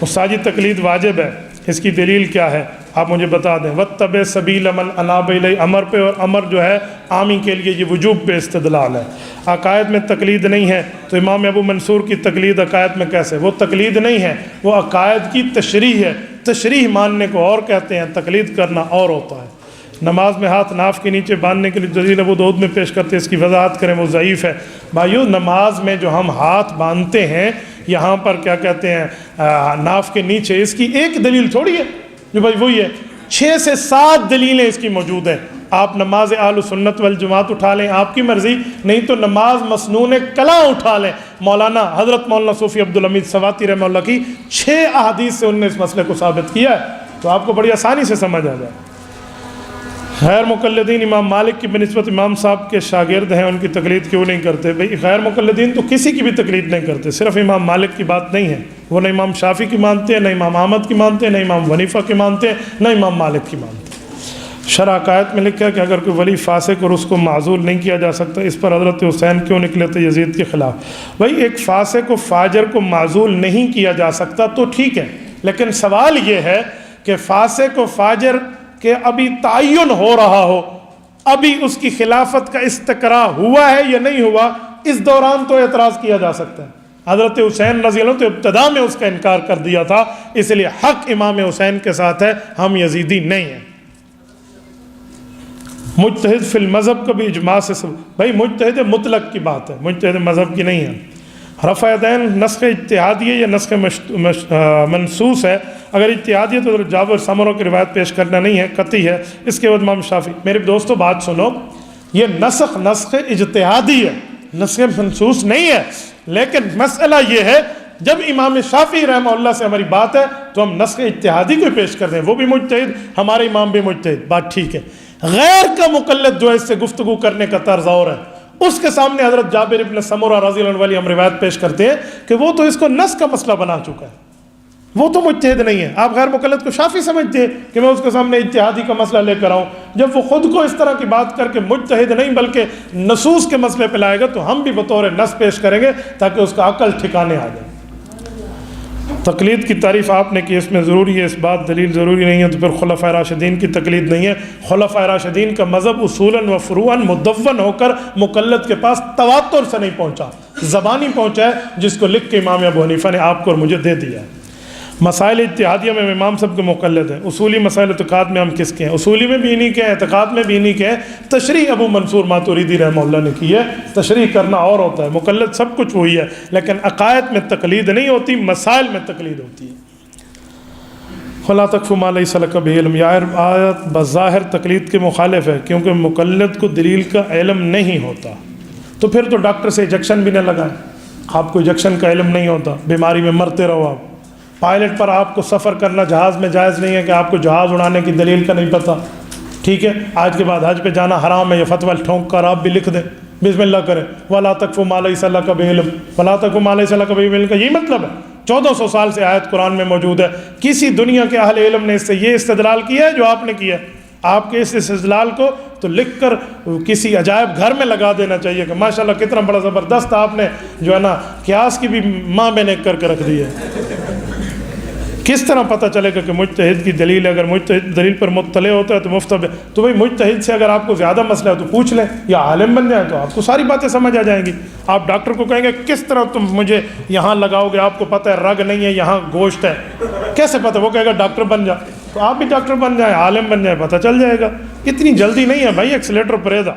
مستحب تقلید واجب ہے، اس کی دلیل کیا ہے آپ مجھے بتا دیں۔ وَاتَّبِعْ سَبِيلَ مَنْ أَنَابَ إِلَيَّ، امر پہ، اور امر جو ہے عامی کے لیے یہ وجوب پہ استدلال ہے۔ عقائد میں تقلید نہیں ہے تو امام ابو منصور کی تقلید عقائد میں کیسے؟ وہ تقلید نہیں ہے، وہ عقائد کی تشریح ہے۔ تشریح ماننے کو اور کہتے ہیں، تقلید کرنا اور ہوتا ہے۔ نماز میں ہاتھ ناف کے نیچے باندھنے کے لیے دلیل ابو داؤد میں پیش کرتے ہیں، اس کی وضاحت کریں، وہ ضعیف ہے۔ بھائیو نماز میں جو ہم ہاتھ باندھتے ہیں یہاں پر کیا کہتے ہیں ناف کے نیچے، اس کی ایک دلیل تھوڑی ہے جو بھائی وہی ہے، 6 سے 7 دلیلیں اس کی موجود ہیں۔ آپ نماز اہل سنت والجماعت اٹھا لیں، آپ کی مرضی، نہیں تو نماز مسنون کلاں اٹھا لیں۔ مولانا حضرت مولانا صوفی عبدالحمید سواتی رحمہ اللہ کی 6 احادیث سے انہوں نے اس مسئلے کو ثابت کیا ہے، تو آپ کو بڑی آسانی سے سمجھ آ جائے۔ غیر مقلدین امام مالک کی بنسبت امام صاحب کے شاگرد ہیں، ان کی تقلید کیوں نہیں کرتے؟ بھئی غیر مقلدین تو کسی کی بھی تقلید نہیں کرتے، صرف امام مالک کی بات نہیں ہے، وہ نہ امام شافعی کی مانتے ہیں، نہ امام احمد کی مانتے ہیں، نہ امام حنیفہ کی مانتے ہیں، نہ امام مالک کی مانتے ہیں۔ شرح عقائد میں لکھا ہے کہ اگر کوئی ولی فاسق اور اس کو معزول نہیں کیا جا سکتا، اس پر حضرت حسین کیوں نکلے تھے یزید کے خلاف؟ بھئی ایک فاسق و فاجر کو معزول نہیں کیا جا سکتا تو ٹھیک ہے، لیکن سوال یہ ہے کہ فاسق و فاجر کہ ابھی تعین ہو رہا ہو، ابھی اس کی خلافت کا استقرا ہوا ہے یا نہیں ہوا، اس دوران تو اعتراض کیا جا سکتا ہے۔ حضرت حسین رضی اللہ عنہ تو ابتدا میں اس کا انکار کر دیا تھا، اس لیے حق امام حسین کے ساتھ ہے، ہم یزیدی نہیں ہیں۔ مجتہد فی المذہب کا بھی اجماع سے بھائی مجتہد مطلق کی بات ہے، مجتہد مذہب کی نہیں ہے۔ رفع یدین نسخ اجتہادی ہے یا نسخ منسوس ہے؟ اگر اجتہادی ہے تو جابر سمروں کی روایت پیش کرنا نہیں ہے، قطعی ہے۔ اس کے بعد امام شافعی، میرے دوستو بات سنو، یہ نسخ اجتہادی ہے، نسخ منسوس نہیں ہے، لیکن مسئلہ یہ ہے جب امام شافعی رحمہ اللہ سے ہماری بات ہے تو ہم نسخ اجتہادی کو پیش کر دیں، وہ بھی مجتہد، ہمارے امام بھی مجتہد، بات ٹھیک ہے۔ غیر کا مقلد جو ہے اس سے گفتگو کرنے کا طرز اور ہے، اس کے سامنے حضرت جابر ابن سمرہ رضی اللہ عنہ والی ہم روایت پیش کرتے ہیں کہ وہ تو اس کو نس کا مسئلہ بنا چکا ہے، وہ تو مجتہد نہیں ہے۔ آپ غیر مقلد کو شافعی سمجھتے ہیں کہ میں اس کے سامنے اجتہادی کا مسئلہ لے کر آؤں، جب وہ خود کو اس طرح کی بات کر کے مجتہد نہیں بلکہ نصوص کے مسئلے پہ لائے گا تو ہم بھی بطور نس پیش کریں گے تاکہ اس کا عقل ٹھکانے آ جائے۔ تقلید کی تعریف آپ نے کی، اس میں ضروری ہے اس بات، دلیل ضروری نہیں ہے تو پھر خلفائے راشدین کی تقلید نہیں ہے۔ خلفائے راشدین کا مذہب اصولاً و فروعاً مدون ہو کر مقلد کے پاس تواتر سے نہیں پہنچا، زبانی پہنچا ہے، جس کو لکھ کے امام ابو حنیفہ نے آپ کو اور مجھے دے دیا ہے۔ مسائل اجتہادیہ میں امام سب کے مقلد ہیں، اصولی مسائل اعتقاد میں ہم کس کے ہیں؟ اصولی میں بھی انہی کے ہیں، اعتقاد میں بھی انہی کے ہیں۔ تشریح ابو منصور ماتوریدی رحمہ اللہ نے کی ہے، تشریح کرنا اور ہوتا ہے، مقلد سب کچھ وہی ہے، لیکن عقائد میں تقلید نہیں ہوتی، مسائل میں تقلید ہوتی ہے۔ وَلَا تَقْفُ مَا لَيْسَ لَكَ بِهِ عِلْمٌ، یہ آیت بظاہر تقلید کے مخالف ہے، کیونکہ مقلد کو دلیل کا علم نہیں ہوتا، تو پھر تو ڈاکٹر سے انجیکشن بھی نہ لگائیں، آپ کو انجیکشن کا علم نہیں ہوتا، بیماری میں مرتے رہو آپ۔ پائلٹ پر آپ کو سفر کرنا جہاز میں جائز نہیں ہے کہ آپ کو جہاز اڑانے کی دلیل کا نہیں پتہ، ٹھیک ہے؟ آج کے بعد حج پہ جانا حرام ہے، یہ فتویٰ ٹھونک کر آپ بھی لکھ دیں، بسم اللہ کریں، وَلَا تَقْفُ مَا لَيْسَ لَكَ بِهِ عِلْمٌ، وَلَا تَقْفُ مَا لَيْسَ لَكَ بِهِ عِلْمٌ کا یہی مطلب ہے۔ 1400 سال سے آیت قرآن میں موجود ہے، کسی دنیا کے اہل علم نے اس سے یہ استدلال کیا ہے جو آپ نے کیا ہے؟ آپ کے اس استدلال کو تو لکھ کر کسی عجائب گھر میں لگا دینا چاہیے کہ ماشاءاللہ کتنا بڑا زبردست آپ نے جو ہے نا قیاس کی بھی ماں میں نے کر کے رکھ دی ہے۔ کس طرح پتہ چلے گا کہ مجتہد کی دلیل ہے؟ اگر مجتہد دلیل پر مطلع ہوتا ہے تو مفتب ہے، تو بھائی مجتہد سے اگر آپ کو زیادہ مسئلہ ہے تو پوچھ لیں یا عالم بن جائیں تو آپ کو ساری باتیں سمجھ آ جائیں گی۔ آپ ڈاکٹر کو کہیں گے کس طرح تم مجھے یہاں لگاؤ گے، آپ کو پتہ ہے رگ نہیں ہے یہاں گوشت ہے، کیسے پتہ؟ وہ کہے گا ڈاکٹر بن جا، تو آپ بھی ڈاکٹر بن جائیں، عالم بن جائیں، پتہ چل جائے گا۔ اتنی جلدی نہیں ہے بھائی ایکسیلیٹر پریزا۔